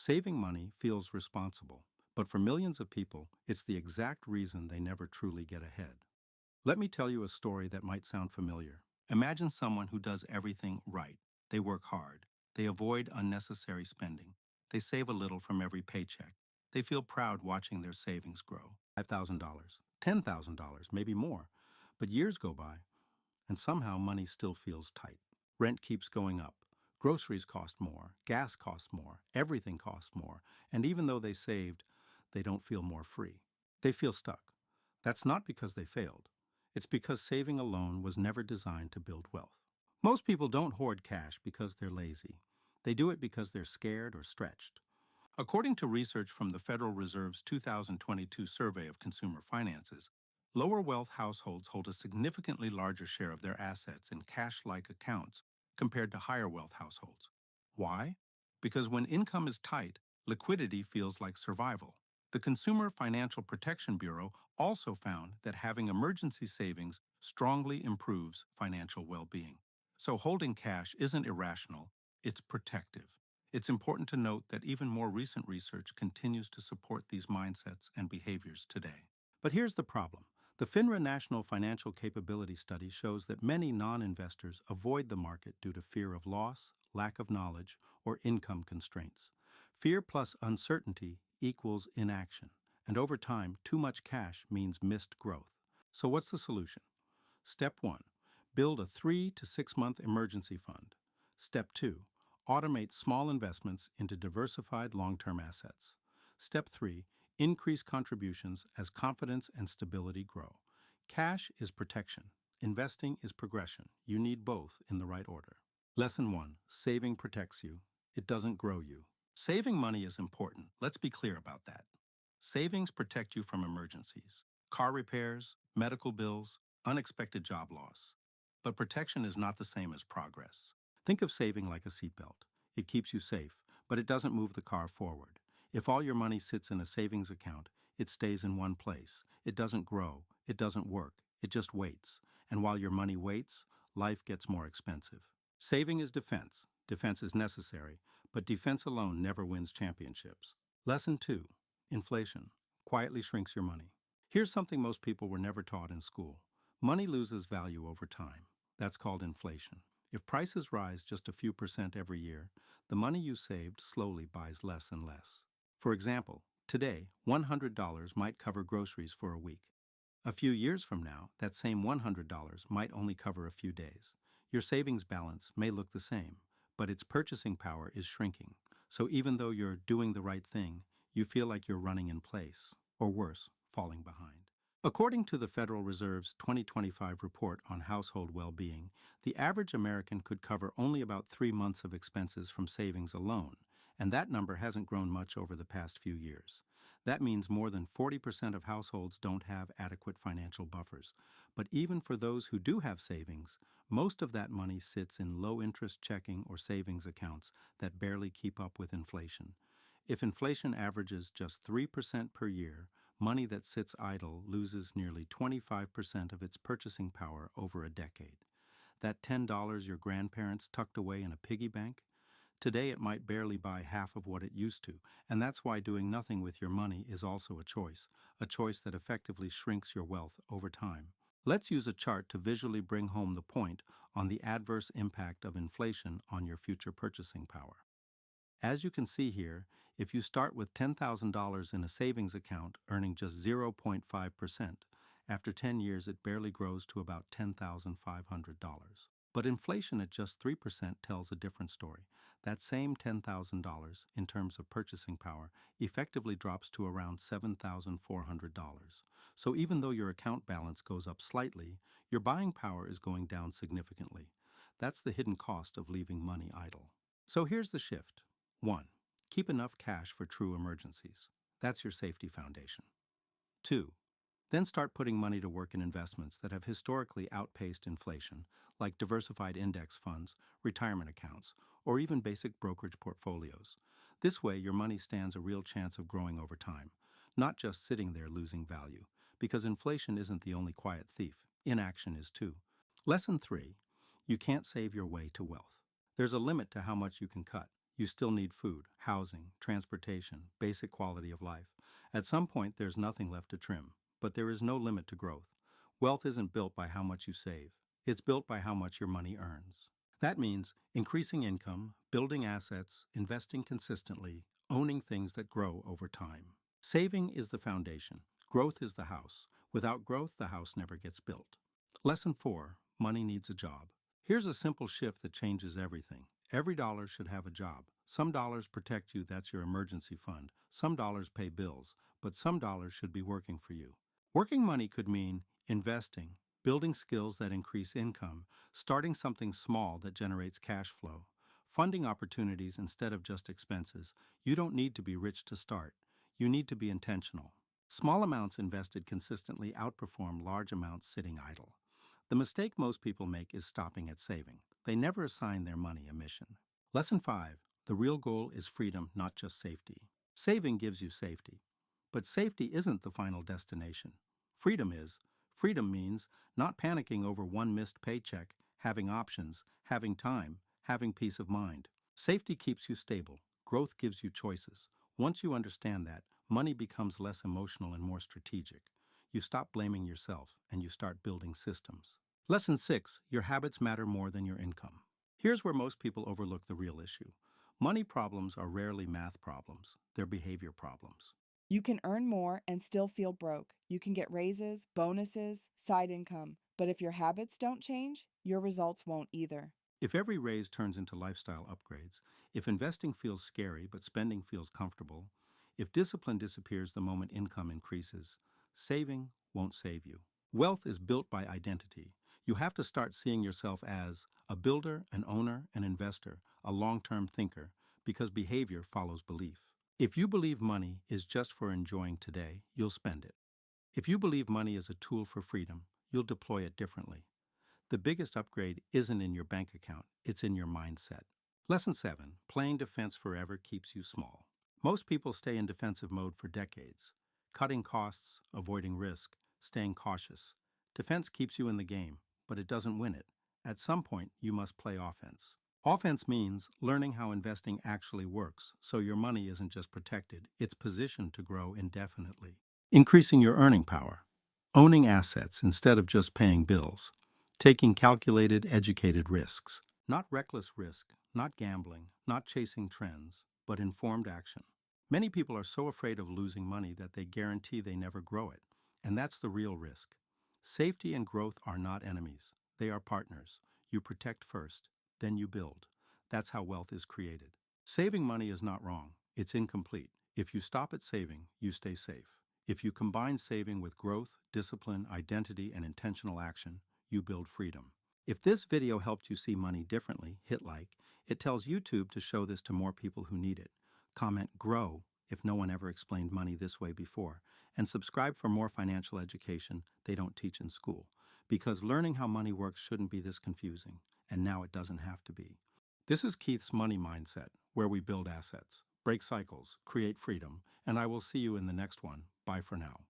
Saving money feels responsible, but for millions of people, it's the exact reason they never truly get ahead. Let me tell you a story that might sound familiar. Imagine someone who does everything right. They work hard. They avoid unnecessary spending. They save a little from every paycheck. They feel proud watching their savings grow. $5,000, $10,000, maybe more. But years go by, and somehow money still feels tight. Rent keeps going up. Groceries cost more. Gas costs more. Everything costs more. And even though they saved, they don't feel more free. They feel stuck. That's not because they failed. It's because saving alone was never designed to build wealth. Most people don't hoard cash because they're lazy. They do it because they're scared or stretched. According to research from the Federal Reserve's 2022 survey of consumer finances, lower wealth households hold a significantly larger share of their assets in cash-like accounts compared to higher wealth households. Why? Because when income is tight, liquidity feels like survival. The Consumer Financial Protection Bureau also found that having emergency savings strongly improves financial well-being. So holding cash isn't irrational, it's protective. It's important to note that even more recent research continues to support these mindsets and behaviors today. But here's the problem. The FINRA National Financial Capability Study shows that many non-investors avoid the market due to fear of loss, lack of knowledge, or income constraints. Fear plus uncertainty equals inaction, and over time, too much cash means missed growth. So what's the solution? Step 1. Build a 3 to 6 month emergency fund. Step 2. Automate small investments into diversified long-term assets. Step 3. Increase contributions as confidence and stability grow. Cash is protection. Investing is progression. You need both in the right order. Lesson 1. Saving protects you. It doesn't grow you. Saving money is important. Let's be clear about that. Savings protect you from emergencies, car repairs, medical bills, unexpected job loss. But protection is not the same as progress. Think of saving like a seatbelt. It keeps you safe, but it doesn't move the car forward. If all your money sits in a savings account, it stays in one place. It doesn't grow. It doesn't work. It just waits. And while your money waits, life gets more expensive. Saving is defense. Defense is necessary, but defense alone never wins championships. Lesson 2. Inflation quietly shrinks your money. Here's something most people were never taught in school. Money loses value over time. That's called inflation. If prices rise just a few percent every year, the money you saved slowly buys less and less. For example, today, $100 might cover groceries for a week. A few years from now, that same $100 might only cover a few days. Your savings balance may look the same, but its purchasing power is shrinking. So even though you're doing the right thing, you feel like you're running in place, or worse, falling behind. According to the Federal Reserve's 2025 report on household well-being, the average American could cover only about 3 months of expenses from savings alone, and that number hasn't grown much over the past few years. That means more than 40% of households don't have adequate financial buffers. But even for those who do have savings, most of that money sits in low-interest checking or savings accounts that barely keep up with inflation. If inflation averages just 3% per year, money that sits idle loses nearly 25% of its purchasing power over a decade. That $10 your grandparents tucked away in a piggy bank? Today it might barely buy half of what it used to, and that's why doing nothing with your money is also a choice that effectively shrinks your wealth over time. Let's use a chart to visually bring home the point on the adverse impact of inflation on your future purchasing power. As you can see here, if you start with $10,000 in a savings account earning just 0.5%, after 10 years it barely grows to about $10,500. But inflation at just 3% tells a different story. That same $10,000, in terms of purchasing power, effectively drops to around $7,400. So even though your account balance goes up slightly, your buying power is going down significantly. That's the hidden cost of leaving money idle. So here's the shift. 1. Keep enough cash for true emergencies. That's your safety foundation. 2. Then start putting money to work in investments that have historically outpaced inflation, like diversified index funds, retirement accounts, or even basic brokerage portfolios. This way, your money stands a real chance of growing over time, not just sitting there losing value, because inflation isn't the only quiet thief. Inaction is too. Lesson 3. You can't save your way to wealth. There's a limit to how much you can cut. you still need food, housing, transportation, basic quality of life. At some point, there's nothing left to trim, but there is no limit to growth. Wealth isn't built by how much you save. It's built by how much your money earns. That means increasing income, building assets, investing consistently, owning things that grow over time. Saving is the foundation. Growth is the house. Without growth, the house never gets built. Lesson 4. Money needs a job. Here's a simple shift that changes everything. Every dollar should have a job. Some dollars protect you, that's your emergency fund. Some dollars pay bills, but some dollars should be working for you. Working money could mean investing, building skills that increase income, starting something small that generates cash flow, funding opportunities instead of just expenses. You don't need to be rich to start. You need to be intentional. Small amounts invested consistently outperform large amounts sitting idle. The mistake most people make is stopping at saving. They never assign their money a mission. Lesson 5. The real goal is freedom, not just safety. Saving gives you safety. But safety isn't the final destination. Freedom is. Freedom means not panicking over one missed paycheck, having options, having time, having peace of mind. Safety keeps you stable. Growth gives you choices. Once you understand that, money becomes less emotional and more strategic. You stop blaming yourself and you start building systems. Lesson 6. Your habits matter more than your income. Here's where most people overlook the real issue. Money problems are rarely math problems. They're behavior problems. You can earn more and still feel broke. You can get raises, bonuses, side income. But if your habits don't change, your results won't either. If every raise turns into lifestyle upgrades, if investing feels scary but spending feels comfortable, if discipline disappears the moment income increases, saving won't save you. Wealth is built by identity. You have to start seeing yourself as a builder, an owner, an investor, a long-term thinker, because behavior follows belief. If you believe money is just for enjoying today, you'll spend it. If you believe money is a tool for freedom, you'll deploy it differently. The biggest upgrade isn't in your bank account, it's in your mindset. Lesson 7. Playing defense forever keeps you small. Most people stay in defensive mode for decades, cutting costs, avoiding risk, staying cautious. Defense keeps you in the game, but it doesn't win it. At some point, you must play offense. Offense means learning how investing actually works, so your money isn't just protected, it's positioned to grow indefinitely. Increasing your earning power. Owning assets instead of just paying bills. Taking calculated, educated risks. Not reckless risk, not gambling, not chasing trends, but informed action. Many people are so afraid of losing money that they guarantee they never grow it, and that's the real risk. Safety and growth are not enemies. They are partners. You protect first, then you build. That's how wealth is created. Saving money is not wrong. It's incomplete. If you stop at saving, you stay safe. If you combine saving with growth, discipline, identity, and intentional action, you build freedom. If this video helped you see money differently, hit like. It tells YouTube to show this to more people who need it. Comment GROW if no one ever explained money this way before. And subscribe for more financial education they don't teach in school. Because learning how money works shouldn't be this confusing. And now it doesn't have to be. This is Keith's Money Mindset, where we build assets, break cycles, create freedom, and I will see you in the next one. Bye for now.